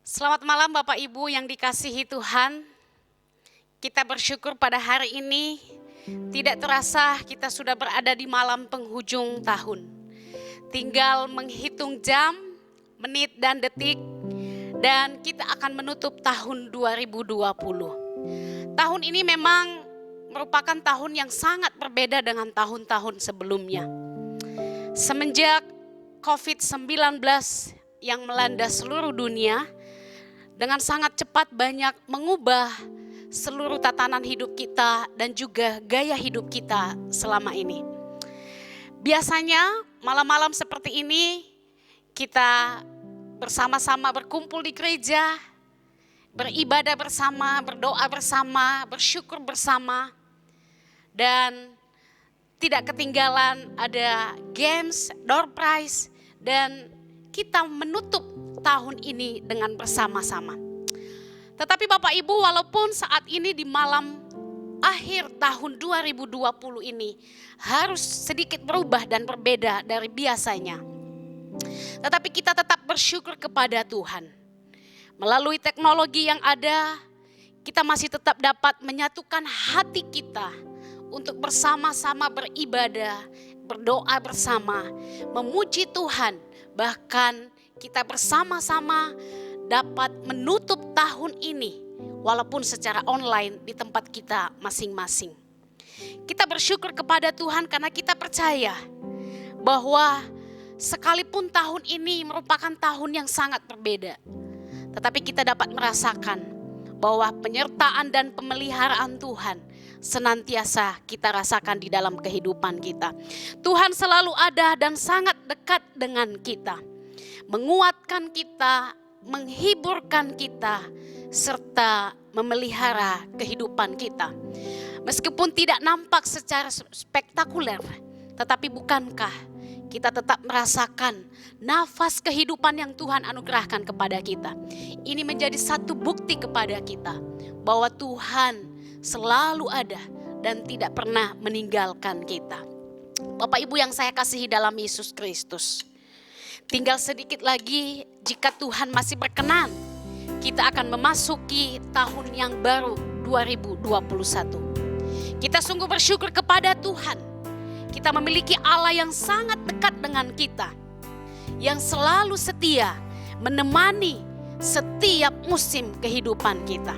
Selamat malam Bapak Ibu yang dikasihi Tuhan. Kita bersyukur pada hari ini tidak terasa kita sudah berada di malam penghujung tahun. Tinggal menghitung jam, menit dan detik dan kita akan menutup tahun 2020. Tahun ini memang merupakan tahun yang sangat berbeda dengan tahun-tahun sebelumnya. Semenjak COVID-19 yang melanda seluruh dunia, dengan sangat cepat banyak mengubah seluruh tatanan hidup kita dan juga gaya hidup kita selama ini. Biasanya malam-malam seperti ini kita bersama-sama berkumpul di gereja, beribadah bersama, berdoa bersama, bersyukur bersama. Dan tidak ketinggalan ada games, door prize, dan kita menutup tahun ini dengan bersama-sama. Tetapi Bapak Ibu, walaupun saat ini di malam akhir tahun 2020 ini harus sedikit berubah dan berbeda dari biasanya, tetapi kita tetap bersyukur kepada Tuhan. Melalui teknologi yang ada, kita masih tetap dapat menyatukan hati kita untuk bersama-sama beribadah, berdoa bersama, memuji Tuhan, bahkan kita bersama-sama dapat menutup tahun ini walaupun secara online di tempat kita masing-masing. Kita bersyukur kepada Tuhan karena kita percaya bahwa sekalipun tahun ini merupakan tahun yang sangat berbeda, tetapi kita dapat merasakan bahwa penyertaan dan pemeliharaan Tuhan senantiasa kita rasakan di dalam kehidupan kita. Tuhan selalu ada dan sangat dekat dengan kita, menguatkan kita, menghiburkan kita, serta memelihara kehidupan kita. Meskipun tidak nampak secara spektakuler, tetapi bukankah kita tetap merasakan nafas kehidupan yang Tuhan anugerahkan kepada kita. Ini menjadi satu bukti kepada kita bahwa Tuhan selalu ada dan tidak pernah meninggalkan kita. Bapak Ibu yang saya kasihi dalam Yesus Kristus, tinggal sedikit lagi jika Tuhan masih berkenan, kita akan memasuki tahun yang baru 2021. Kita sungguh bersyukur kepada Tuhan. Kita memiliki Allah yang sangat dekat dengan kita, yang selalu setia menemani setiap musim kehidupan kita.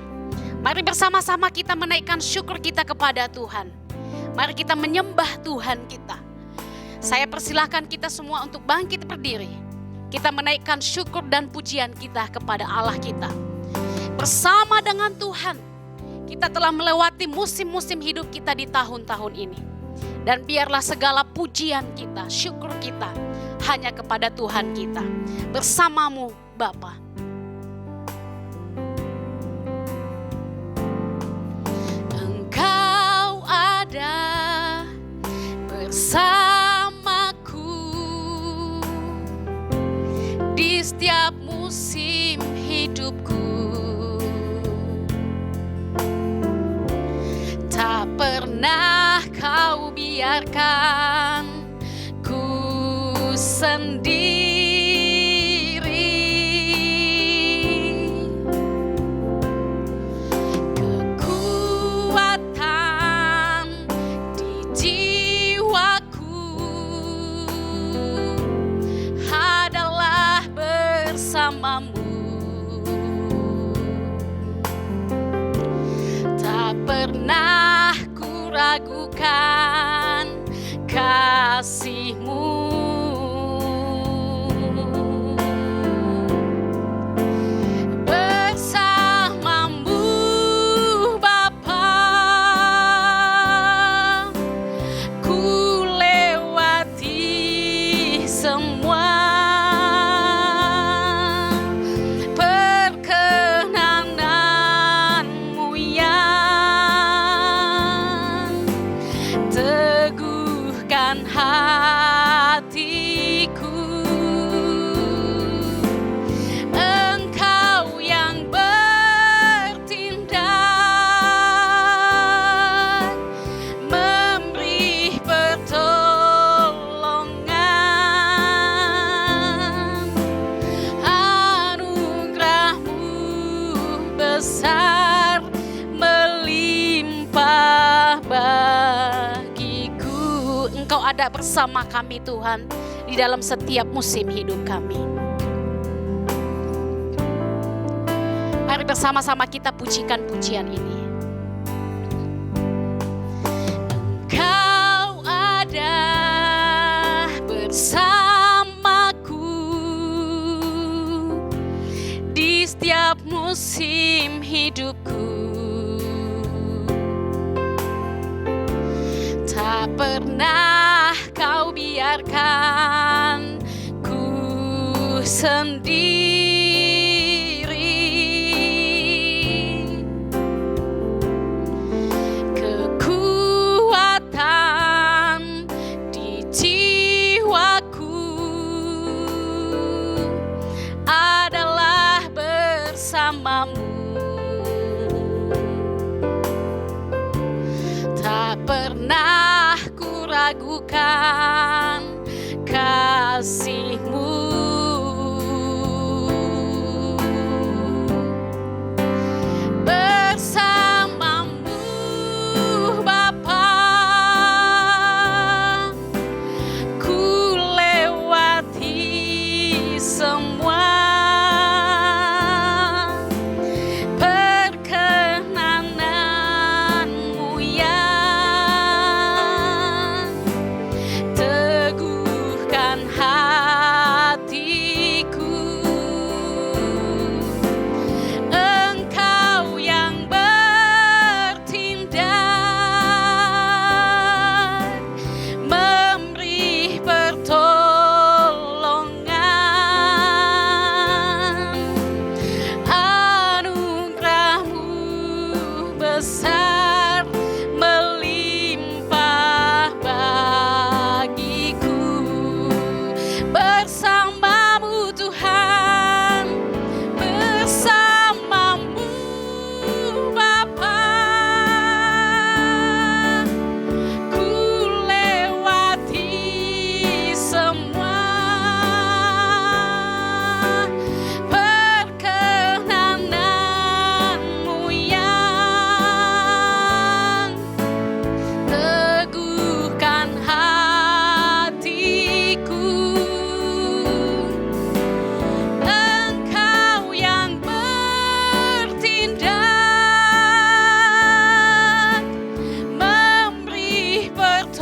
Mari bersama-sama kita menaikkan syukur kita kepada Tuhan. Mari kita menyembah Tuhan kita. Saya persilahkan kita semua untuk bangkit berdiri. Kita menaikkan syukur dan pujian kita kepada Allah kita. Bersama dengan Tuhan, kita telah melewati musim-musim hidup kita di tahun-tahun ini. Dan biarlah segala pujian kita, syukur kita hanya kepada Tuhan kita. Bersamamu Bapa. Engkau ada bersamaku di setiap musim hidupku. Tak pernah kau biarkan ku sendiri. Kekuatan di jiwaku adalah bersamamu. Tak pernah ku ragukan kasih-Mu. Bersamamu Bapa, ku lewati semua perkenanan-Mu yang teguhkan hati. ada bersama kami Tuhan di dalam setiap musim hidup kami. Mari bersama-sama kita pujikan pujian ini. Engkau ada bersamaku di setiap musim hidupku. Tak pernah kau biarkan ku sendiri. Kekuatan di jiwaku adalah bersamamu. Tak pernah ku ragukan kasih-Mu. Bersamamu Bapa, ku lewati semua perkenanan-Mu yang teguhkan hatiku. Engkau yang bertindak, memberi pertolongan. Anugerah-Mu besar melimpah bagiku. Bersamamu Tuhan, bersamamu Bapa, ku lewati semua perkenanan-Mu yang teguhkan hatiku. Engkau yang bertindak, memberi pertolongan.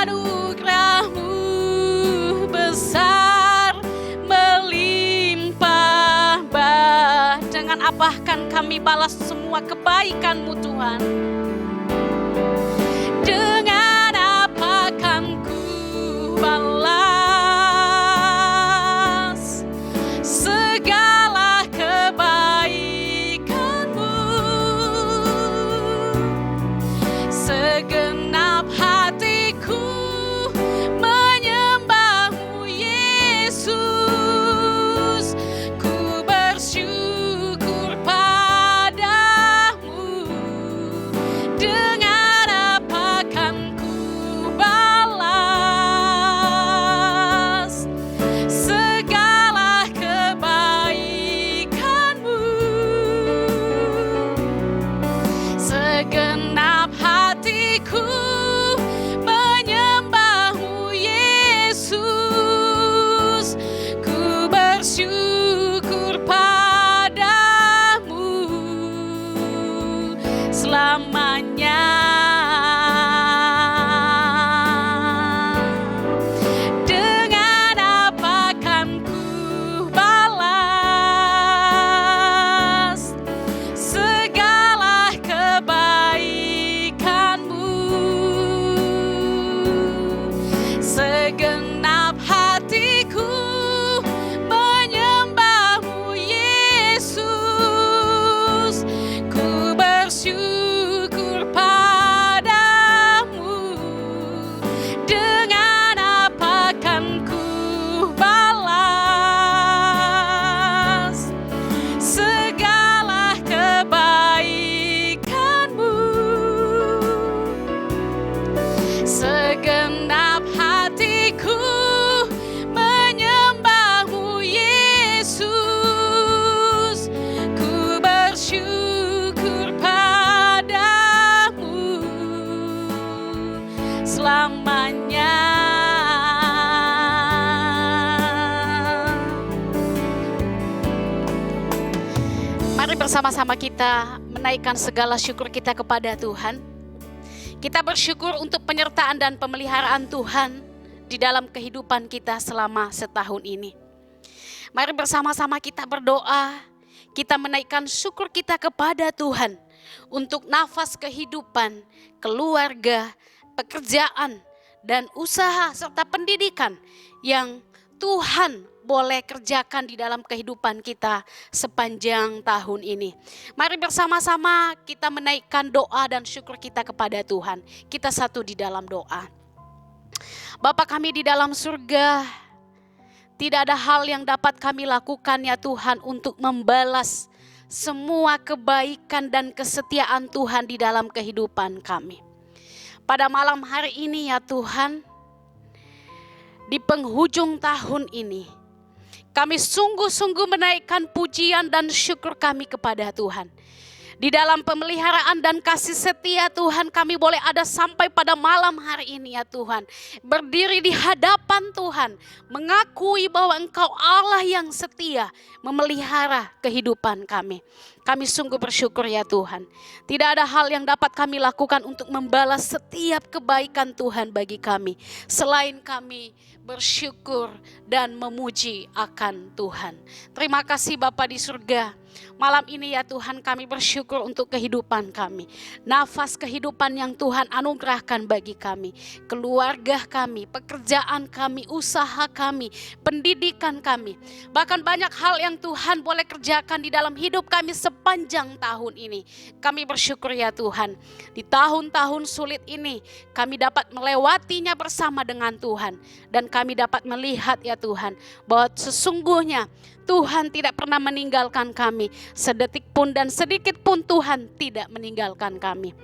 Anugerah-Mu besar melimpah dengan apakah kami balas semua kebaikan-Mu Tuhan? Dengan apa kan ku balas segala kebaikan-Mu? Segenap hatiku menyembah-Mu Yesus. Ku bersyukur padamu. Dengan apa kan ku balas segala kebaikan-Mu? Segenap hatiku menyembah-Mu Yesus. Ku bersyukur padamu selamanya. Dengan apa kan ku balas segala kebaikan-Mu? Segenap hatiku menyembah-Mu Yesus. Ku bersyukur padamu. Dengan apa kan ku balas segala kebaikan-Mu? Segenap hatiku selamanya. Mari bersama-sama kita menaikkan segala syukur kita kepada Tuhan. Kita bersyukur untuk penyertaan dan pemeliharaan Tuhan di dalam kehidupan kita selama setahun ini. Mari bersama-sama kita berdoa, kita menaikkan syukur kita kepada Tuhan untuk nafas kehidupan, keluarga, pekerjaan, dan usaha serta pendidikan yang Tuhan boleh kerjakan di dalam kehidupan kita sepanjang tahun ini. Mari bersama-sama kita menaikkan doa dan syukur kita kepada Tuhan. Kita satu di dalam doa. Bapa kami di dalam surga, tidak ada hal yang dapat kami lakukan ya Tuhan untuk membalas semua kebaikan dan kesetiaan Tuhan di dalam kehidupan kami. Pada malam hari ini ya Tuhan, di penghujung tahun ini, kami sungguh-sungguh menaikkan pujian dan syukur kami kepada Tuhan. Di dalam pemeliharaan dan kasih setia Tuhan, kami boleh ada sampai pada malam hari ini ya Tuhan. Berdiri di hadapan Tuhan, mengakui bahwa Engkau Allah yang setia memelihara kehidupan kami. Kami sungguh bersyukur ya Tuhan. Tidak ada hal yang dapat kami lakukan untuk membalas setiap kebaikan Tuhan bagi kami, selain kami bersyukur dan memuji akan Tuhan. Terima kasih Bapa di surga. Malam ini ya Tuhan kami bersyukur untuk kehidupan kami. Nafas kehidupan yang Tuhan anugerahkan bagi kami. Keluarga kami, pekerjaan kami, usaha kami, pendidikan kami. Bahkan banyak hal yang Tuhan boleh kerjakan di dalam hidup kami sepanjang tahun ini. Kami bersyukur ya Tuhan. Di tahun-tahun sulit ini kami dapat melewatinya bersama dengan Tuhan. Dan kami dapat melihat ya Tuhan bahwa sesungguhnya Tuhan tidak pernah meninggalkan kami sedetik pun dan sedikit pun Tuhan tidak meninggalkan kami.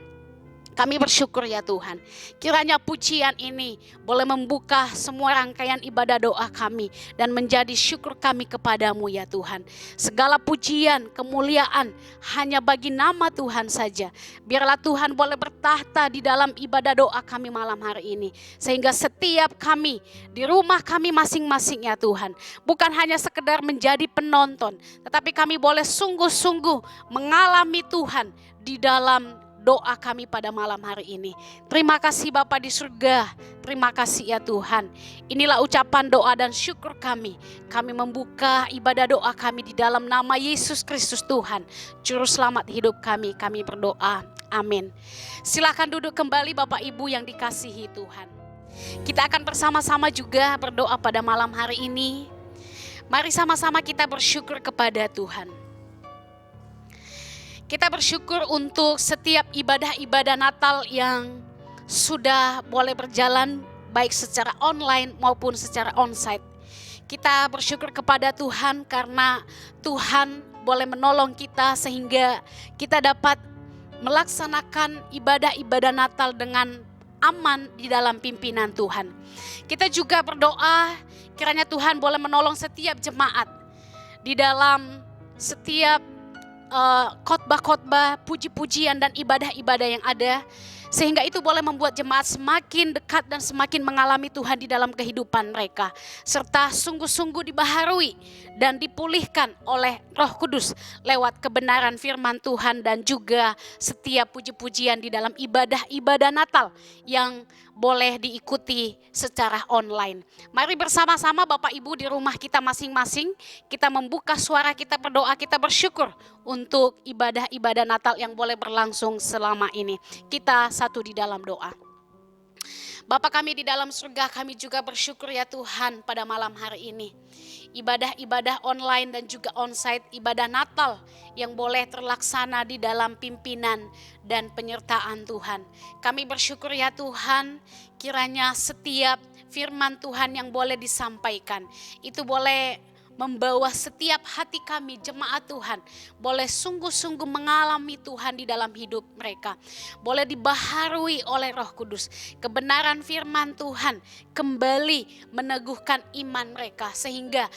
Kami bersyukur ya Tuhan. Kiranya pujian ini boleh membuka semua rangkaian ibadah doa kami dan menjadi syukur kami kepadamu ya Tuhan. Segala pujian, kemuliaan hanya bagi nama Tuhan saja. Biarlah Tuhan boleh bertahta di dalam ibadah doa kami malam hari ini. Sehingga setiap kami di rumah kami masing-masing ya Tuhan. Bukan hanya sekedar menjadi penonton. Tetapi kami boleh sungguh-sungguh mengalami Tuhan di dalam doa kami pada malam hari ini. Terima kasih Bapa di surga. Terima kasih ya Tuhan. Inilah ucapan doa dan syukur kami. Kami membuka ibadah doa kami di dalam nama Yesus Kristus Tuhan, Juru Selamat hidup kami. Kami berdoa. Amin. Silakan duduk kembali Bapak Ibu yang dikasihi Tuhan. Kita akan bersama-sama juga berdoa pada malam hari ini. Mari sama-sama kita bersyukur kepada Tuhan. Kita bersyukur untuk setiap ibadah-ibadah Natal yang sudah boleh berjalan baik secara online maupun secara onsite. Kita bersyukur kepada Tuhan karena Tuhan boleh menolong kita sehingga kita dapat melaksanakan ibadah-ibadah Natal dengan aman di dalam pimpinan Tuhan. Kita juga berdoa kiranya Tuhan boleh menolong setiap jemaat di dalam setiap khotbah-khotbah, puji-pujian dan ibadah-ibadah yang ada, sehingga itu boleh membuat jemaat semakin dekat dan semakin mengalami Tuhan di dalam kehidupan mereka, serta sungguh-sungguh dibaharui dan dipulihkan oleh Roh Kudus lewat kebenaran firman Tuhan dan juga setiap puji-pujian di dalam ibadah-ibadah Natal yang boleh diikuti secara online. Mari bersama-sama Bapak Ibu di rumah kita masing-masing, kita membuka suara kita berdoa, kita bersyukur untuk ibadah-ibadah Natal yang boleh berlangsung selama ini. Kita satu di dalam doa. Bapa kami di dalam surga, kami juga bersyukur ya Tuhan pada malam hari ini. Ibadah-ibadah online dan juga onsite, ibadah Natal yang boleh terlaksana di dalam pimpinan dan penyertaan Tuhan. Kami bersyukur ya Tuhan, kiranya setiap firman Tuhan yang boleh disampaikan, itu boleh membawa setiap hati kami jemaat Tuhan boleh sungguh-sungguh mengalami Tuhan di dalam hidup mereka. Boleh dibaharui oleh Roh Kudus. Kebenaran firman Tuhan kembali meneguhkan iman mereka sehingga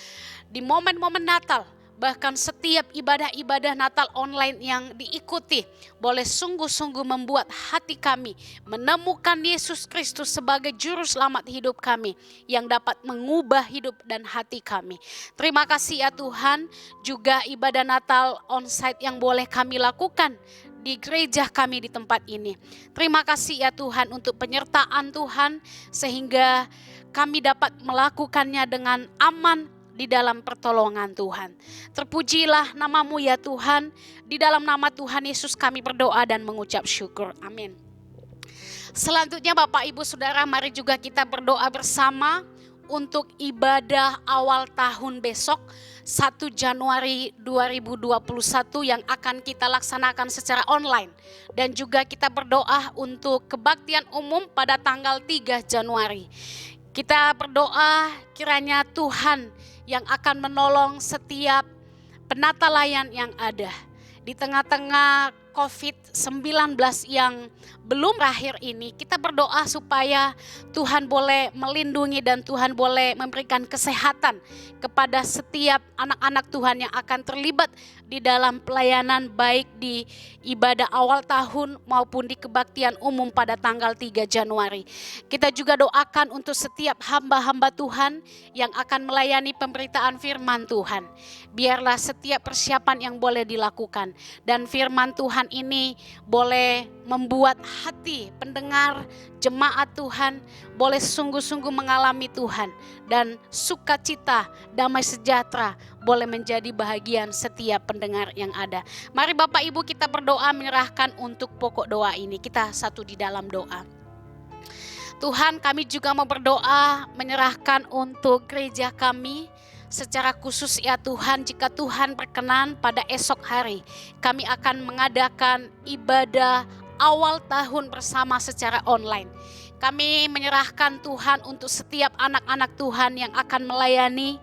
di momen-momen Natal bahkan setiap ibadah-ibadah Natal online yang diikuti boleh sungguh-sungguh membuat hati kami menemukan Yesus Kristus sebagai juru selamat hidup kami yang dapat mengubah hidup dan hati kami. Terima kasih ya Tuhan, juga ibadah Natal onsite yang boleh kami lakukan di gereja kami di tempat ini. Terima kasih ya Tuhan untuk penyertaan Tuhan sehingga kami dapat melakukannya dengan aman di dalam pertolongan Tuhan. Terpujilah nama-Mu ya Tuhan. Di dalam nama Tuhan Yesus kami berdoa dan mengucap syukur. Amin. Selanjutnya Bapak Ibu Saudara, mari juga kita berdoa bersama untuk ibadah awal tahun besok 1 Januari 2021 yang akan kita laksanakan secara online. Dan juga kita berdoa untuk kebaktian umum pada tanggal 3 Januari. Kita berdoa kiranya Tuhan yang akan menolong setiap penata layan yang ada. Di tengah-tengah COVID-19 yang belum berakhir ini, kita berdoa supaya Tuhan boleh melindungi dan Tuhan boleh memberikan kesehatan kepada setiap anak-anak Tuhan yang akan terlibat di dalam pelayanan baik di ibadah awal tahun maupun di kebaktian umum pada tanggal 3 Januari. Kita juga doakan untuk setiap hamba-hamba Tuhan yang akan melayani pemberitaan firman Tuhan. Biarlah setiap persiapan yang boleh dilakukan dan firman Tuhan ini boleh membuat hati pendengar jemaat Tuhan boleh sungguh-sungguh mengalami Tuhan, dan sukacita, damai sejahtera boleh menjadi bahagian setiap pendengar yang ada. Mari Bapak Ibu kita berdoa menyerahkan untuk pokok doa ini. Kita satu di dalam doa. Tuhan, kami juga mau berdoa menyerahkan untuk gereja kami. Secara khusus ya Tuhan, jika Tuhan berkenan pada esok hari kami akan mengadakan ibadah awal tahun bersama secara online. Kami menyerahkan Tuhan untuk setiap anak-anak Tuhan yang akan melayani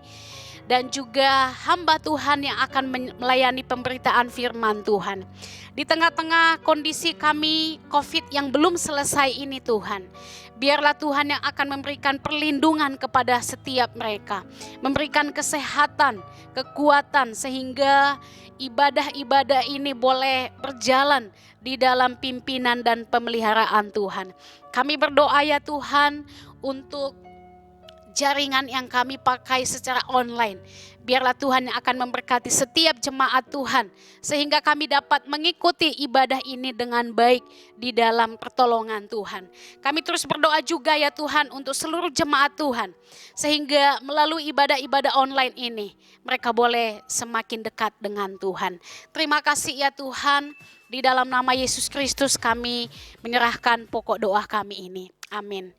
dan juga hamba Tuhan yang akan melayani pemberitaan firman Tuhan. Di tengah-tengah kondisi kami COVID yang belum selesai ini Tuhan, biarlah Tuhan yang akan memberikan perlindungan kepada setiap mereka, memberikan kesehatan, kekuatan sehingga ibadah-ibadah ini boleh berjalan di dalam pimpinan dan pemeliharaan Tuhan. Kami berdoa ya Tuhan untuk jaringan yang kami pakai secara online. Biarlah Tuhan yang akan memberkati setiap jemaat Tuhan sehingga kami dapat mengikuti ibadah ini dengan baik di dalam pertolongan Tuhan. Kami terus berdoa juga ya Tuhan untuk seluruh jemaat Tuhan sehingga melalui ibadah-ibadah online ini mereka boleh semakin dekat dengan Tuhan. Terima kasih ya Tuhan, di dalam nama Yesus Kristus kami menyerahkan pokok doa kami ini. Amin.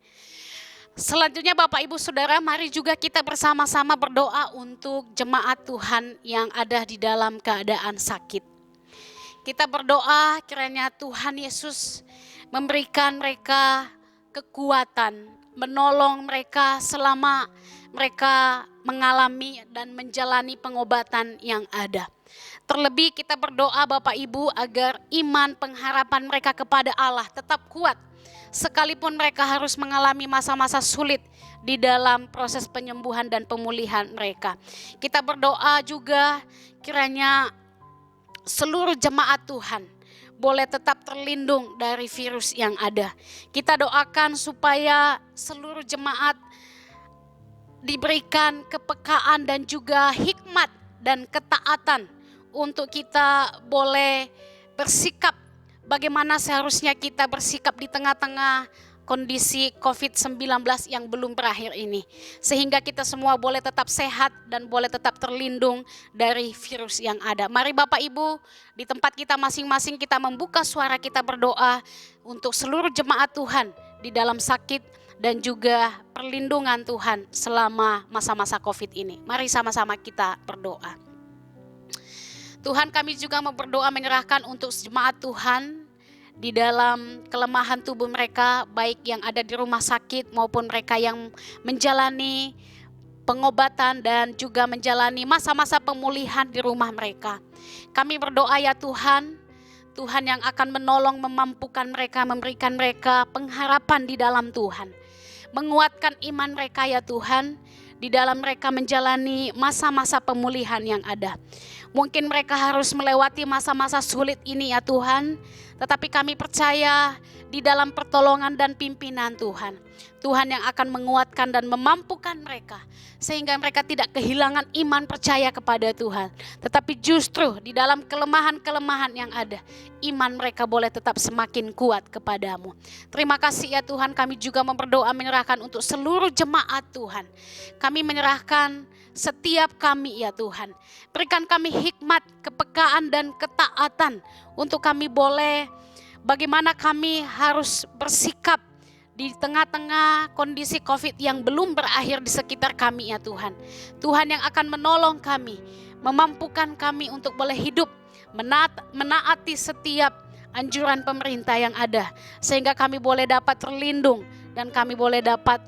Selanjutnya Bapak Ibu Saudara, mari juga kita bersama-sama berdoa untuk jemaat Tuhan yang ada di dalam keadaan sakit. Kita berdoa kiranya Tuhan Yesus memberikan mereka kekuatan, menolong mereka selama mereka mengalami dan menjalani pengobatan yang ada. Terlebih kita berdoa Bapak Ibu agar iman pengharapan mereka kepada Allah tetap kuat. Sekalipun mereka harus mengalami masa-masa sulit di dalam proses penyembuhan dan pemulihan mereka. Kita berdoa juga kiranya seluruh jemaat Tuhan boleh tetap terlindung dari virus yang ada. Kita doakan supaya seluruh jemaat diberikan kepekaan dan juga hikmat dan ketaatan untuk kita boleh bersikap bagaimana seharusnya kita bersikap di tengah-tengah kondisi COVID-19 yang belum berakhir ini. Sehingga kita semua boleh tetap sehat dan boleh tetap terlindung dari virus yang ada. Mari Bapak Ibu, di tempat kita masing-masing kita membuka suara kita berdoa untuk seluruh jemaat Tuhan di dalam sakit dan juga perlindungan Tuhan selama masa-masa COVID ini. Mari sama-sama kita berdoa. Tuhan, kami juga mau berdoa menyerahkan untuk jemaat Tuhan di dalam kelemahan tubuh mereka, baik yang ada di rumah sakit maupun mereka yang menjalani pengobatan dan juga menjalani masa-masa pemulihan di rumah mereka. Kami berdoa ya Tuhan, Tuhan yang akan menolong, memampukan mereka, memberikan mereka pengharapan di dalam Tuhan. Menguatkan iman mereka ya Tuhan, di dalam mereka menjalani masa-masa pemulihan yang ada. Mungkin mereka harus melewati masa-masa sulit ini ya Tuhan, tetapi kami percaya di dalam pertolongan dan pimpinan Tuhan, Tuhan yang akan menguatkan dan memampukan mereka, sehingga mereka tidak kehilangan iman percaya kepada Tuhan, tetapi justru di dalam kelemahan-kelemahan yang ada, iman mereka boleh tetap semakin kuat kepadamu. Terima kasih ya Tuhan, kami juga berdoa menyerahkan untuk seluruh jemaat Tuhan. Kami menyerahkan setiap kami ya Tuhan. Berikan kami hikmat, kepekaan dan ketaatan untuk kami boleh bagaimana kami harus bersikap di tengah-tengah kondisi COVID yang belum berakhir di sekitar kami ya Tuhan. Tuhan yang akan menolong kami, memampukan kami untuk boleh hidup, menaati setiap anjuran pemerintah yang ada, sehingga kami boleh dapat terlindung dan kami boleh dapat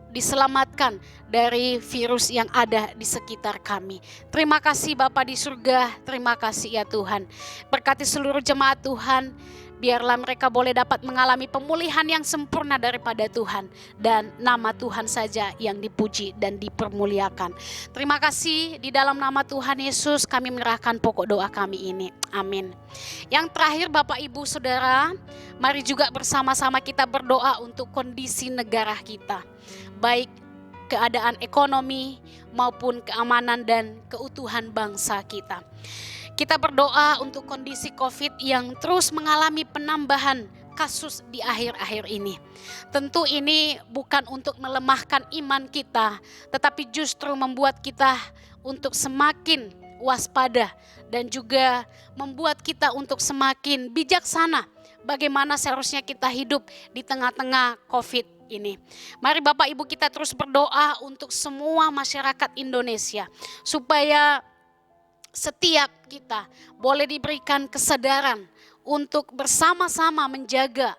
diselamatkan dari virus yang ada di sekitar kami. Terima kasih Bapa di surga, terima kasih ya Tuhan. Berkati seluruh jemaat Tuhan, biarlah mereka boleh dapat mengalami pemulihan yang sempurna daripada Tuhan, dan nama Tuhan saja yang dipuji dan dipermuliakan. Terima kasih, di dalam nama Tuhan Yesus kami menyerahkan pokok doa kami ini. Amin. Yang terakhir Bapak Ibu Saudara, mari juga bersama-sama kita berdoa untuk kondisi negara kita, baik keadaan ekonomi maupun keamanan dan keutuhan bangsa kita. Kita berdoa untuk kondisi COVID yang terus mengalami penambahan kasus di akhir-akhir ini. Tentu ini bukan untuk melemahkan iman kita, tetapi justru membuat kita untuk semakin waspada dan juga membuat kita untuk semakin bijaksana bagaimana seharusnya kita hidup di tengah-tengah COVID ini. Mari Bapak Ibu kita terus berdoa untuk semua masyarakat Indonesia, supaya setiap kita boleh diberikan kesadaran untuk bersama-sama menjaga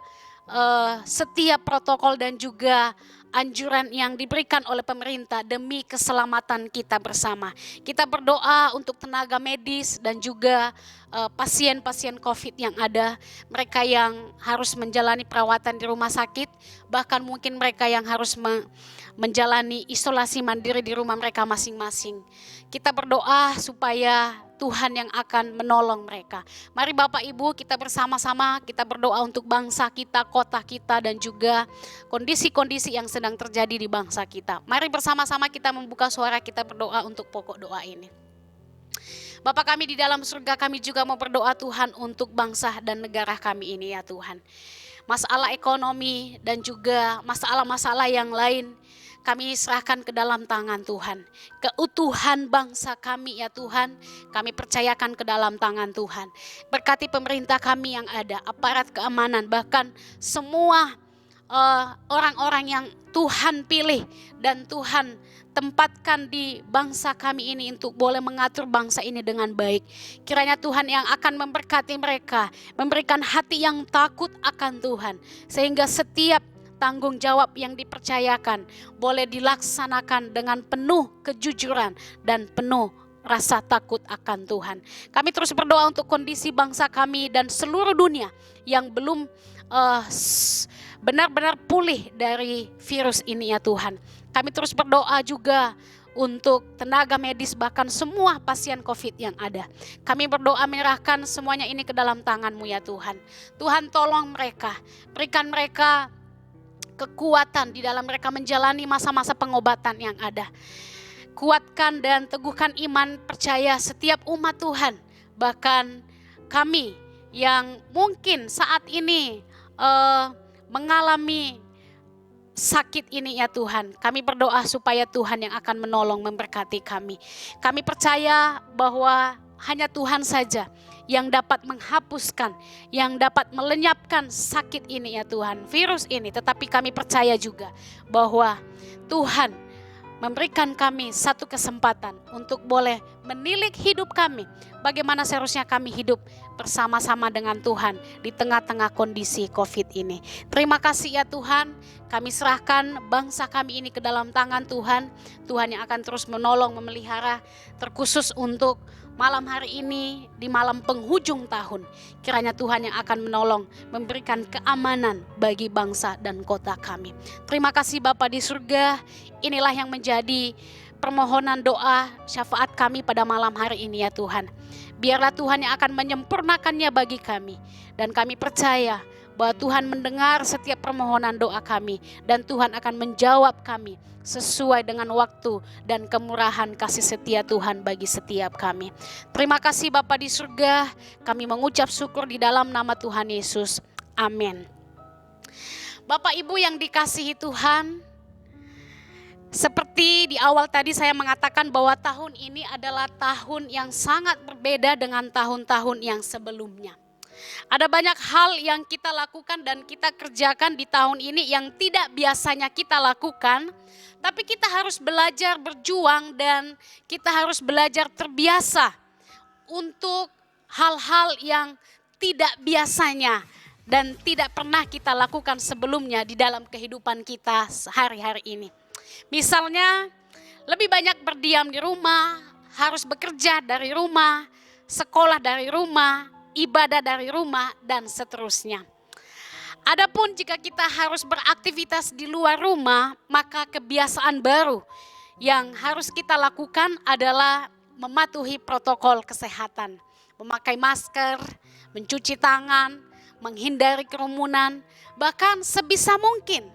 setiap protokol dan juga anjuran yang diberikan oleh pemerintah demi keselamatan kita bersama. Kita berdoa untuk tenaga medis dan juga pasien-pasien COVID yang ada, mereka yang harus menjalani perawatan di rumah sakit, bahkan mungkin mereka yang harus menjalani isolasi mandiri di rumah mereka masing-masing. Kita berdoa supaya Tuhan yang akan menolong mereka. Mari Bapak Ibu kita bersama-sama kita berdoa untuk bangsa kita, kota kita dan juga kondisi-kondisi yang sedang terjadi di bangsa kita. Mari bersama-sama kita membuka suara kita berdoa untuk pokok doa ini. Bapa kami di dalam surga, kami juga mau berdoa Tuhan untuk bangsa dan negara kami ini ya Tuhan. Masalah ekonomi dan juga masalah-masalah yang lain kami serahkan ke dalam tangan Tuhan. Keutuhan bangsa kami ya Tuhan, kami percayakan ke dalam tangan Tuhan. Berkati pemerintah kami yang ada, aparat keamanan, bahkan semua orang-orang yang Tuhan pilih dan Tuhan tempatkan di bangsa kami ini untuk boleh mengatur bangsa ini dengan baik. Kiranya Tuhan yang akan memberkati mereka, memberikan hati yang takut akan Tuhan, sehingga setiap tanggung jawab yang dipercayakan boleh dilaksanakan dengan penuh kejujuran dan penuh rasa takut akan Tuhan. Kami terus berdoa untuk kondisi bangsa kami dan seluruh dunia yang belum benar-benar pulih dari virus ini ya Tuhan. Kami terus berdoa juga untuk tenaga medis bahkan semua pasien COVID yang ada. Kami berdoa menyerahkan semuanya ini ke dalam tangan-Mu ya Tuhan. Tuhan tolong mereka, berikan mereka kekuatan di dalam mereka menjalani masa-masa pengobatan yang ada. Kuatkan dan teguhkan iman percaya setiap umat Tuhan, bahkan kami yang mungkin saat ini mengalami sakit ini ya Tuhan. Kami berdoa supaya Tuhan yang akan menolong memberkati kami. Kami percaya bahwa hanya Tuhan saja yang dapat menghapuskan, yang dapat melenyapkan sakit ini ya Tuhan, virus ini. Tetapi kami percaya juga bahwa Tuhan memberikan kami satu kesempatan untuk boleh menilik hidup kami, bagaimana seharusnya kami hidup bersama-sama dengan Tuhan di tengah-tengah kondisi COVID ini. Terima kasih ya Tuhan, kami serahkan bangsa kami ini ke dalam tangan Tuhan. Tuhan yang akan terus menolong, memelihara, terkhusus untuk malam hari ini di malam penghujung tahun. Kiranya Tuhan yang akan menolong, memberikan keamanan bagi bangsa dan kota kami. Terima kasih Bapa di surga, inilah yang menjadi permohonan doa syafaat kami pada malam hari ini ya Tuhan. Biarlah Tuhan yang akan menyempurnakannya bagi kami. Dan kami percaya bahwa Tuhan mendengar setiap permohonan doa kami. Dan Tuhan akan menjawab kami sesuai dengan waktu dan kemurahan kasih setia Tuhan bagi setiap kami. Terima kasih Bapa di surga, kami mengucap syukur di dalam nama Tuhan Yesus. Amin. Bapak Ibu yang dikasihi Tuhan, seperti di awal tadi saya mengatakan bahwa tahun ini adalah tahun yang sangat berbeda dengan tahun-tahun yang sebelumnya. Ada banyak hal yang kita lakukan dan kita kerjakan di tahun ini yang tidak biasanya kita lakukan. Tapi kita harus belajar berjuang dan kita harus belajar terbiasa untuk hal-hal yang tidak biasanya dan tidak pernah kita lakukan sebelumnya di dalam kehidupan kita sehari-hari ini. Misalnya lebih banyak berdiam di rumah, harus bekerja dari rumah, sekolah dari rumah, ibadah dari rumah, dan seterusnya. Adapun jika kita harus beraktivitas di luar rumah, maka kebiasaan baru yang harus kita lakukan adalah mematuhi protokol kesehatan. Memakai masker, mencuci tangan, menghindari kerumunan, bahkan sebisa mungkin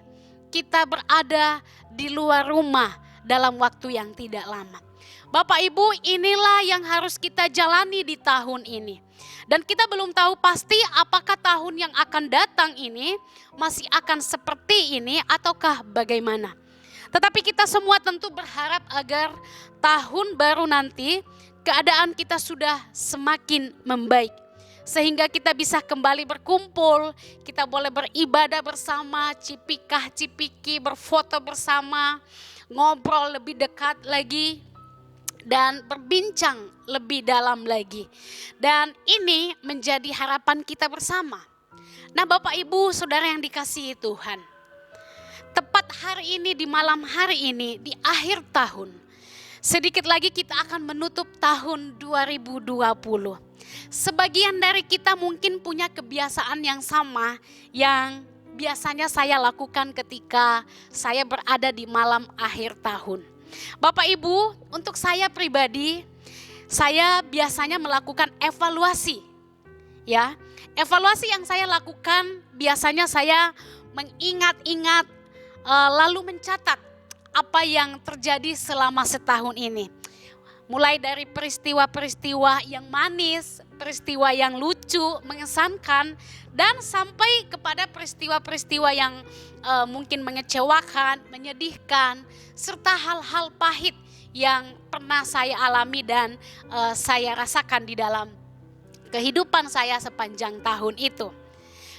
kita berada di luar rumah dalam waktu yang tidak lama. Bapak Ibu, inilah yang harus kita jalani di tahun ini. Dan kita belum tahu pasti apakah tahun yang akan datang ini masih akan seperti ini ataukah bagaimana. Tetapi kita semua tentu berharap agar tahun baru nanti keadaan kita sudah semakin membaik. Sehingga kita bisa kembali berkumpul, kita boleh beribadah bersama, cipikah-cipiki, berfoto bersama, ngobrol lebih dekat lagi, dan berbincang lebih dalam lagi. Dan ini menjadi harapan kita bersama. Nah Bapak Ibu Saudara yang dikasihi Tuhan, tepat hari ini, di malam hari ini, di akhir tahun, sedikit lagi kita akan menutup tahun 2020. Sebagian dari kita mungkin punya kebiasaan yang sama yang biasanya saya lakukan ketika saya berada di malam akhir tahun. Bapak Ibu, untuk saya pribadi, saya biasanya melakukan evaluasi. Ya, evaluasi yang saya lakukan biasanya saya mengingat-ingat lalu mencatat apa yang terjadi selama setahun ini. Mulai dari peristiwa-peristiwa yang manis, peristiwa yang lucu, mengesankan, dan sampai kepada peristiwa-peristiwa yang mungkin mengecewakan, menyedihkan, serta hal-hal pahit yang pernah saya alami dan saya rasakan di dalam kehidupan saya sepanjang tahun itu.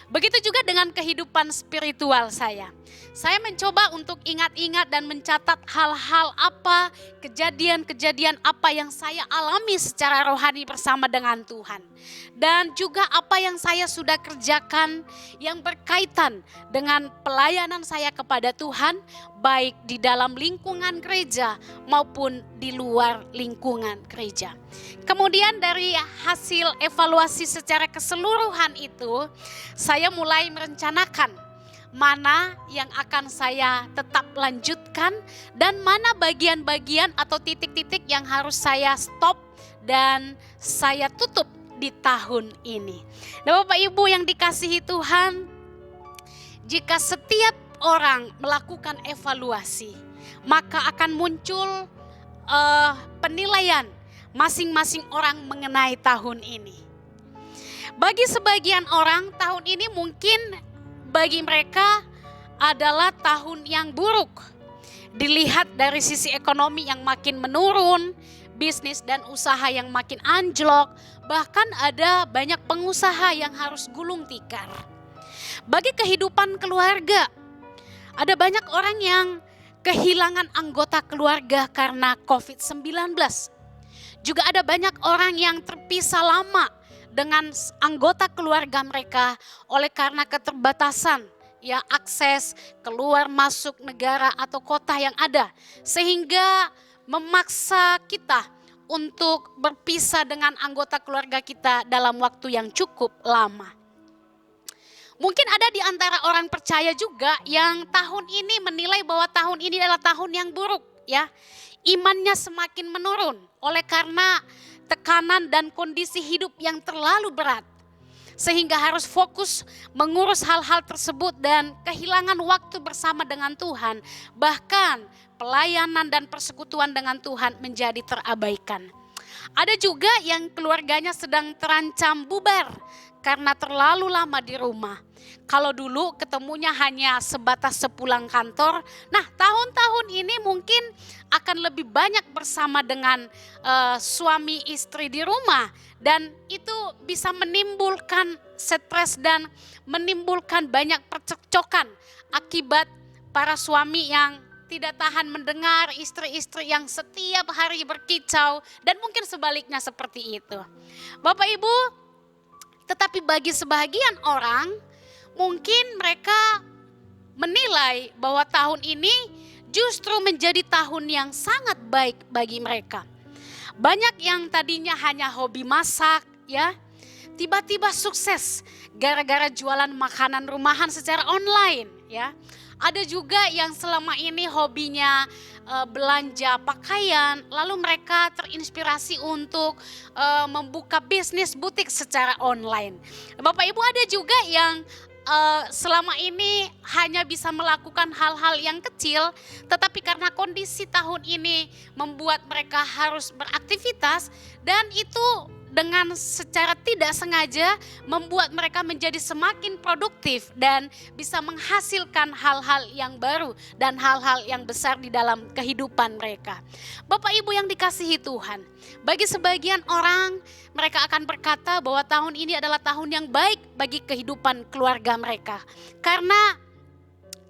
Begitu juga dengan kehidupan spiritual saya. Saya mencoba untuk ingat-ingat dan mencatat hal-hal apa, kejadian-kejadian apa yang saya alami secara rohani bersama dengan Tuhan. Dan juga apa yang saya sudah kerjakan yang berkaitan dengan pelayanan saya kepada Tuhan, baik di dalam lingkungan gereja maupun di luar lingkungan gereja. Kemudian dari hasil evaluasi secara keseluruhan itu, saya mulai merencanakan mana yang akan saya tetap lanjutkan dan mana bagian-bagian atau titik-titik yang harus saya stop dan saya tutup di tahun ini. Nah Bapak Ibu yang dikasihi Tuhan, jika setiap orang melakukan evaluasi, maka akan muncul penilaian masing-masing orang mengenai tahun ini. Bagi sebagian orang, tahun ini mungkin bagi mereka adalah tahun yang buruk. Dilihat dari sisi ekonomi yang makin menurun, bisnis dan usaha yang makin anjlok, bahkan ada banyak pengusaha yang harus gulung tikar. Bagi kehidupan keluarga, ada banyak orang yang kehilangan anggota keluarga karena COVID-19. Juga ada banyak orang yang terpisah lama dengan anggota keluarga mereka oleh karena keterbatasan ya akses keluar masuk negara atau kota yang ada, sehingga memaksa kita untuk berpisah dengan anggota keluarga kita dalam waktu yang cukup lama. Mungkin ada di antara orang percaya juga yang tahun ini menilai bahwa tahun ini adalah tahun yang buruk ya. Imannya semakin menurun oleh karena tekanan dan kondisi hidup yang terlalu berat. Sehingga harus fokus mengurus hal-hal tersebut dan kehilangan waktu bersama dengan Tuhan. Bahkan pelayanan dan persekutuan dengan Tuhan menjadi terabaikan. Ada juga yang keluarganya sedang terancam bubar karena terlalu lama di rumah. Kalau dulu ketemunya hanya sebatas sepulang kantor, nah tahun-tahun ini mungkin akan lebih banyak bersama dengan suami istri di rumah. Dan itu bisa menimbulkan stres dan menimbulkan banyak percekcokan akibat para suami yang tidak tahan mendengar istri-istri yang setiap hari berkicau dan mungkin sebaliknya seperti itu. Bapak Ibu, tetapi bagi sebagian orang mungkin mereka menilai bahwa tahun ini justru menjadi tahun yang sangat baik bagi mereka. Banyak yang tadinya hanya hobi masak ya, tiba-tiba sukses gara-gara jualan makanan rumahan secara online ya. Ada juga yang selama ini hobinya belanja pakaian, lalu mereka terinspirasi untuk membuka bisnis butik secara online. Bapak Ibu, ada juga yang selama ini hanya bisa melakukan hal-hal yang kecil, tetapi karena kondisi tahun ini membuat mereka harus beraktivitas dan itu dengan secara tidak sengaja membuat mereka menjadi semakin produktif dan bisa menghasilkan hal-hal yang baru dan hal-hal yang besar di dalam kehidupan mereka. Bapak Ibu yang dikasihi Tuhan, bagi sebagian orang mereka akan berkata bahwa tahun ini adalah tahun yang baik bagi kehidupan keluarga mereka. Karena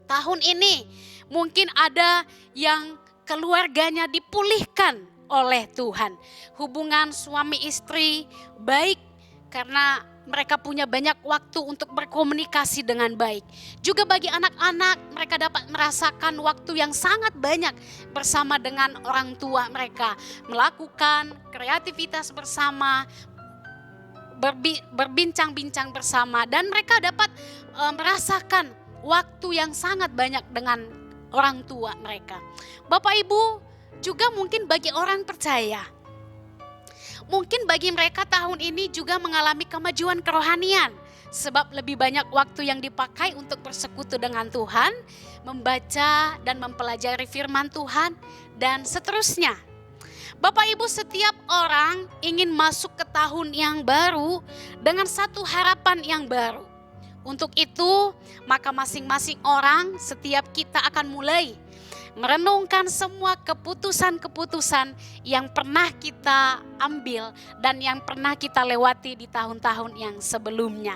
tahun ini mungkin ada yang keluarganya dipulihkan oleh Tuhan. Hubungan suami istri baik karena mereka punya banyak waktu untuk berkomunikasi dengan baik. Juga bagi anak-anak, mereka dapat merasakan waktu yang sangat banyak bersama dengan orang tua mereka, melakukan kreativitas bersama, berbincang-bincang bersama, dan mereka dapat merasakan waktu yang sangat banyak dengan orang tua mereka. Bapak Ibu, juga mungkin bagi orang percaya, mungkin bagi mereka tahun ini juga mengalami kemajuan kerohanian. Sebab lebih banyak waktu yang dipakai untuk bersekutu dengan Tuhan, membaca dan mempelajari firman Tuhan, dan seterusnya. Bapak Ibu, setiap orang ingin masuk ke tahun yang baru dengan satu harapan yang baru. Untuk itu, maka masing-masing orang, setiap kita akan mulai merenungkan semua keputusan-keputusan yang pernah kita ambil dan yang pernah kita lewati di tahun-tahun yang sebelumnya.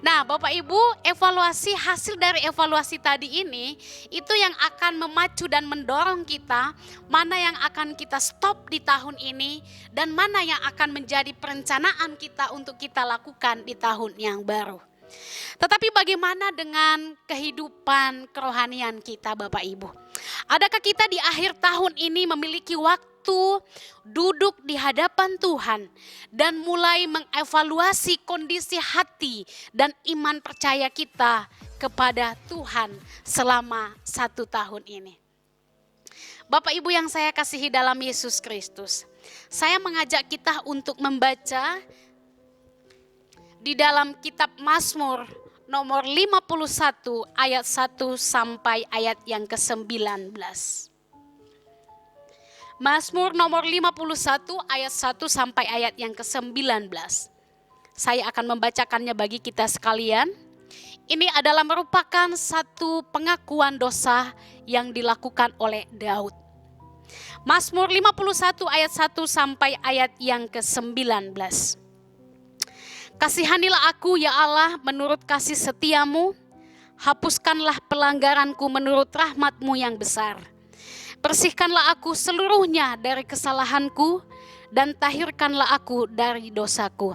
Nah, Bapak Ibu, hasil dari evaluasi tadi ini itu yang akan memacu dan mendorong kita mana yang akan kita stop di tahun ini dan mana yang akan menjadi perencanaan kita untuk kita lakukan di tahun yang baru. Tetapi bagaimana dengan kehidupan kerohanian kita, Bapak Ibu? Adakah kita di akhir tahun ini memiliki waktu duduk di hadapan Tuhan dan mulai mengevaluasi kondisi hati dan iman percaya kita kepada Tuhan selama 1 tahun ini? Bapak Ibu yang saya kasihi dalam Yesus Kristus, saya mengajak kita untuk membaca di dalam kitab Mazmur nomor 51 ayat 1 sampai ayat yang ke-19. Mazmur nomor 51 ayat 1 sampai ayat yang ke-19. Saya akan membacakannya bagi kita sekalian. Ini adalah merupakan satu pengakuan dosa yang dilakukan oleh Daud. Mazmur 51 ayat 1 sampai ayat yang ke-19. Kasihanilah aku ya Allah menurut kasih setiamu, hapuskanlah pelanggaranku menurut rahmat-Mu yang besar. Bersihkanlah aku seluruhnya dari kesalahanku dan tahirkanlah aku dari dosaku.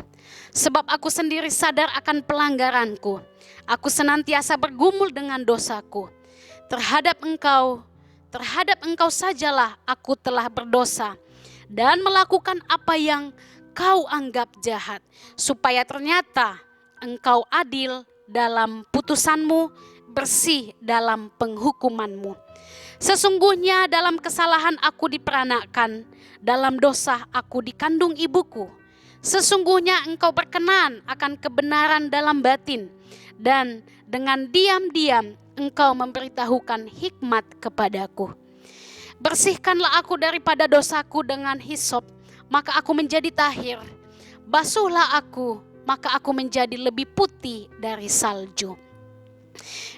Sebab aku sendiri sadar akan pelanggaranku. Aku senantiasa bergumul dengan dosaku. Terhadap engkau sajalah aku telah berdosa dan melakukan apa yang kau anggap jahat, supaya ternyata engkau adil dalam putusanmu, bersih dalam penghukumanmu. Sesungguhnya dalam kesalahan aku diperanakkan, dalam dosa aku dikandung ibuku. Sesungguhnya engkau berkenan akan kebenaran dalam batin, dan dengan diam-diam engkau memberitahukan hikmat kepadaku. Bersihkanlah aku daripada dosaku dengan hisop, maka aku menjadi tahir. Basuhlah aku, maka aku menjadi lebih putih dari salju.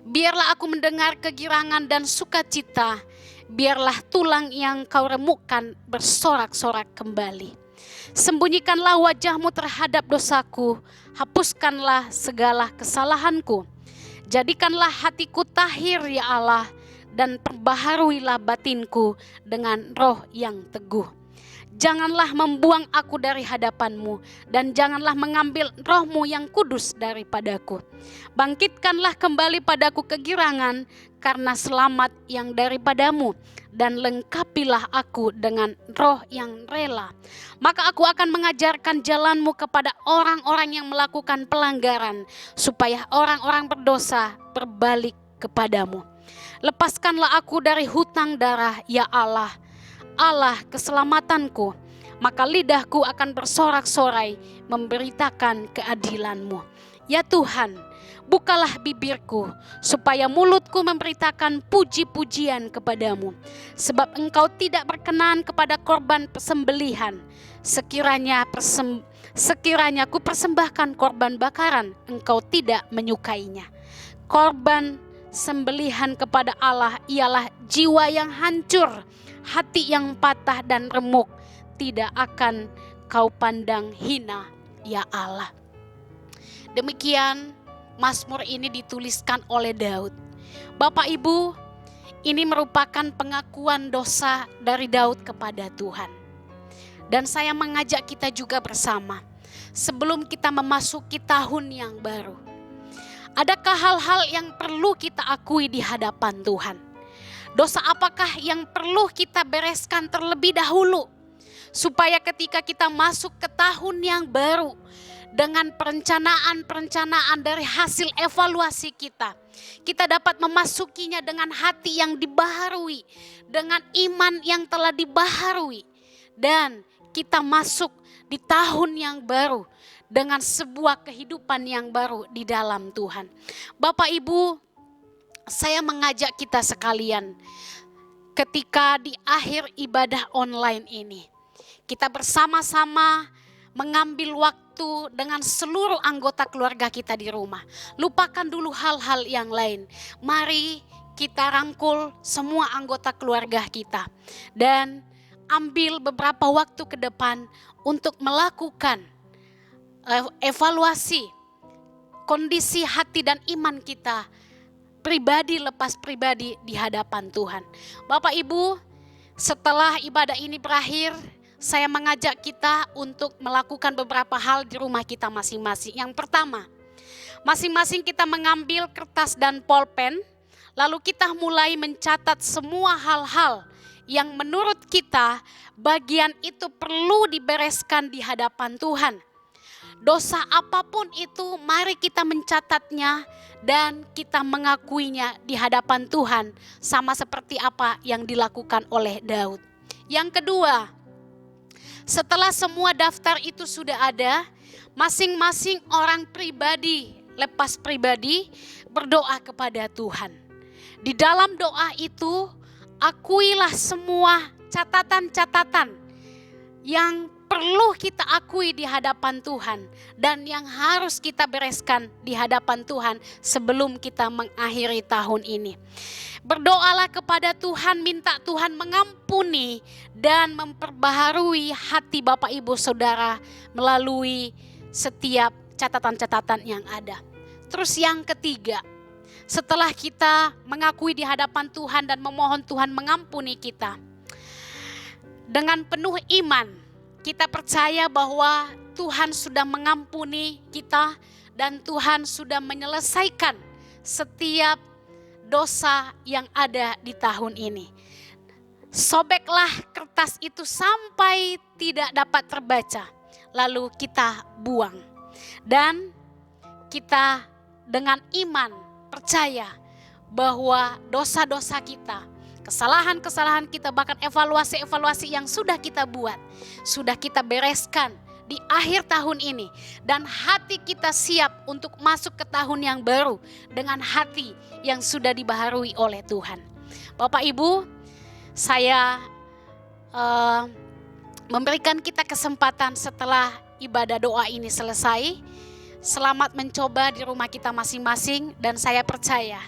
Biarlah aku mendengar kegirangan dan sukacita. Biarlah tulang yang kau remukkan bersorak-sorak kembali. Sembunyikanlah wajahmu terhadap dosaku. Hapuskanlah segala kesalahanku. Jadikanlah hatiku tahir ya Allah, dan perbaharuilah batinku dengan roh yang teguh. Janganlah membuang aku dari hadapanmu, dan janganlah mengambil rohmu yang kudus daripadaku. Bangkitkanlah kembali padaku kegirangan karena selamat yang daripadamu, dan lengkapilah aku dengan roh yang rela. Maka aku akan mengajarkan jalanmu kepada orang-orang yang melakukan pelanggaran, supaya orang-orang berdosa berbalik kepadamu. Lepaskanlah aku dari hutang darah ya Allah, Allah keselamatanku, maka lidahku akan bersorak-sorai memberitakan keadilan-Mu. Ya Tuhan, bukalah bibirku supaya mulutku memberitakan puji-pujian kepadamu. Sebab Engkau tidak berkenan kepada korban persembelihan. Sekiranya ku persembahkan korban bakaran, Engkau tidak menyukainya. Korban sembelihan kepada Allah ialah jiwa yang hancur, hati yang patah dan remuk, tidak akan kau pandang hina ya Allah. Demikian Mazmur ini dituliskan oleh Daud. Bapak Ibu, ini merupakan pengakuan dosa dari Daud kepada Tuhan. Dan saya mengajak kita juga bersama, sebelum kita memasuki tahun yang baru, adakah hal-hal yang perlu kita akui di hadapan Tuhan? Dosa apakah yang perlu kita bereskan terlebih dahulu, supaya ketika kita masuk ke tahun yang baru, dengan perencanaan-perencanaan dari hasil evaluasi kita, kita dapat memasukinya dengan hati yang dibaharui, dengan iman yang telah dibaharui, dan kita masuk di tahun yang baru dengan sebuah kehidupan yang baru di dalam Tuhan. Bapak Ibu, saya mengajak kita sekalian, ketika di akhir ibadah online ini, kita bersama-sama mengambil waktu dengan seluruh anggota keluarga kita di rumah. Lupakan dulu hal-hal yang lain. Mari kita rangkul semua anggota keluarga kita dan ambil beberapa waktu ke depan untuk melakukan evaluasi kondisi hati dan iman kita pribadi lepas pribadi di hadapan Tuhan. Bapak Ibu, setelah ibadah ini berakhir, saya mengajak kita untuk melakukan beberapa hal di rumah kita masing-masing. Yang pertama, masing-masing kita mengambil kertas dan pulpen, lalu kita mulai mencatat semua hal-hal yang menurut kita bagian itu perlu dibereskan di hadapan Tuhan. Dosa apapun itu, mari kita mencatatnya dan kita mengakuinya di hadapan Tuhan, sama seperti apa yang dilakukan oleh Daud. Yang kedua, setelah semua daftar itu sudah ada, masing-masing orang pribadi, lepas pribadi, berdoa kepada Tuhan. Di dalam doa itu, akuilah semua catatan-catatan yang perlu kita akui di hadapan Tuhan dan yang harus kita bereskan di hadapan Tuhan sebelum kita mengakhiri tahun ini. Berdoalah kepada Tuhan, minta Tuhan mengampuni dan memperbaharui hati Bapak Ibu Saudara melalui setiap catatan-catatan yang ada. Terus yang ketiga, setelah kita mengakui di hadapan Tuhan dan memohon Tuhan mengampuni kita, dengan penuh iman, kita percaya bahwa Tuhan sudah mengampuni kita dan Tuhan sudah menyelesaikan setiap dosa yang ada di tahun ini. Sobeklah kertas itu sampai tidak dapat terbaca, lalu kita buang. Dan kita dengan iman percaya bahwa dosa-dosa kita, kesalahan-kesalahan kita, bahkan evaluasi-evaluasi yang sudah kita buat, sudah kita bereskan di akhir tahun ini. Dan hati kita siap untuk masuk ke tahun yang baru dengan hati yang sudah dibaharui oleh Tuhan. Bapak Ibu, saya memberikan kita kesempatan setelah ibadah doa ini selesai. Selamat mencoba di rumah kita masing-masing, dan saya percaya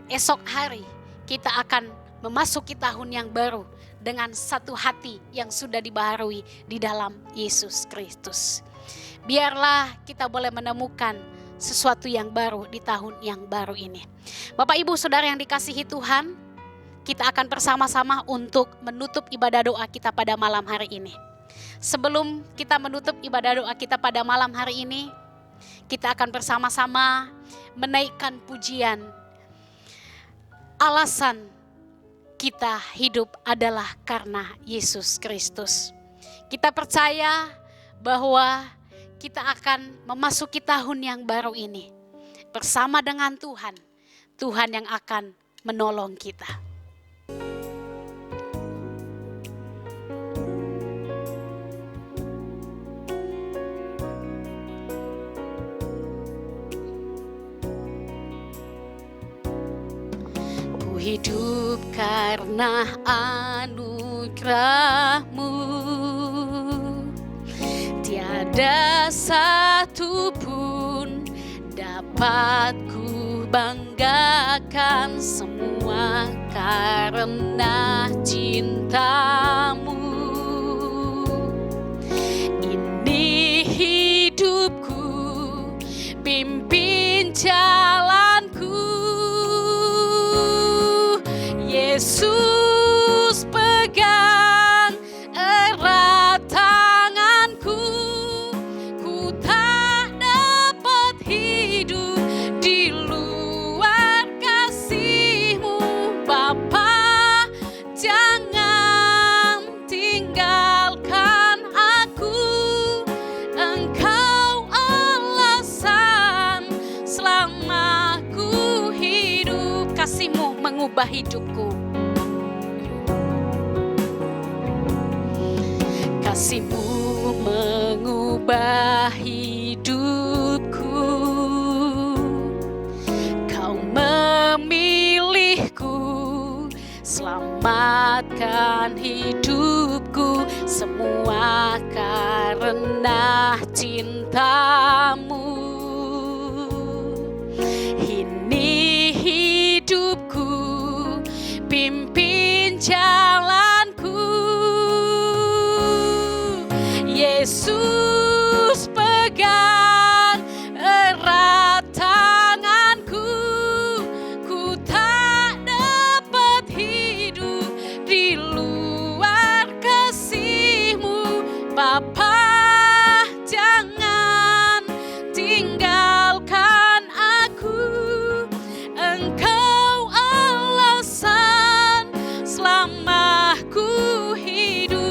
esok hari kita akan memasuki tahun yang baru dengan satu hati yang sudah dibaharui di dalam Yesus Kristus. Biarlah kita boleh menemukan sesuatu yang baru di tahun yang baru ini. Bapak Ibu Saudara yang dikasihi Tuhan, kita akan bersama-sama untuk menutup ibadah doa kita pada malam hari ini. Sebelum kita menutup ibadah doa kita pada malam hari ini, kita akan bersama-sama menaikkan pujian. Alasan kita hidup adalah karena Yesus Kristus. Kita percaya bahwa kita akan memasuki tahun yang baru ini bersama dengan Tuhan. Tuhan yang akan menolong kita. Hidup karena anugerah-Mu, tiada satu pun dapat ku banggakan, semua karena cinta-Mu. Ini hidupku, pimpin jalanku, Yesus pegang erat tanganku, ku tak dapat hidup di luar kasih-Mu. Bapa, jangan tinggalkan aku, Engkau alasan selama ku hidup. Kasih-Mu mengubah hidupku. Kasih-Mu mengubah hidupku. Kau memilihku, selamatkan hidupku, semua karena cinta-Mu. Ini hidupku, pimpin jalanku, Yesus pegang erat tanganku, ku tak dapat hidup di luar kasih-Mu. Bapa, jangan tinggalkan aku, Engkau alasan selama ku hidup.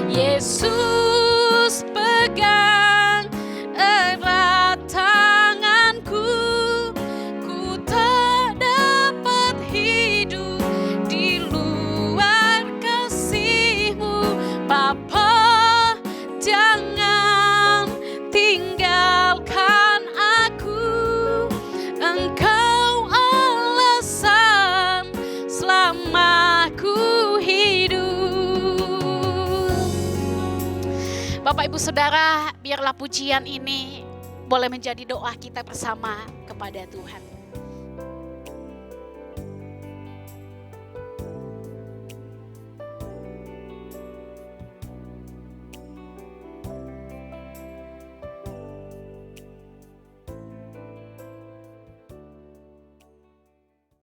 Yesus pegang erat tanganku, ku tak dapat hidup di luar kasih-Mu. Bapa, jangan tinggalkan aku, Engkau alasan selama ku hidup. Bapak Ibu Saudara, biarlah pujian ini boleh menjadi doa kita bersama kepada Tuhan.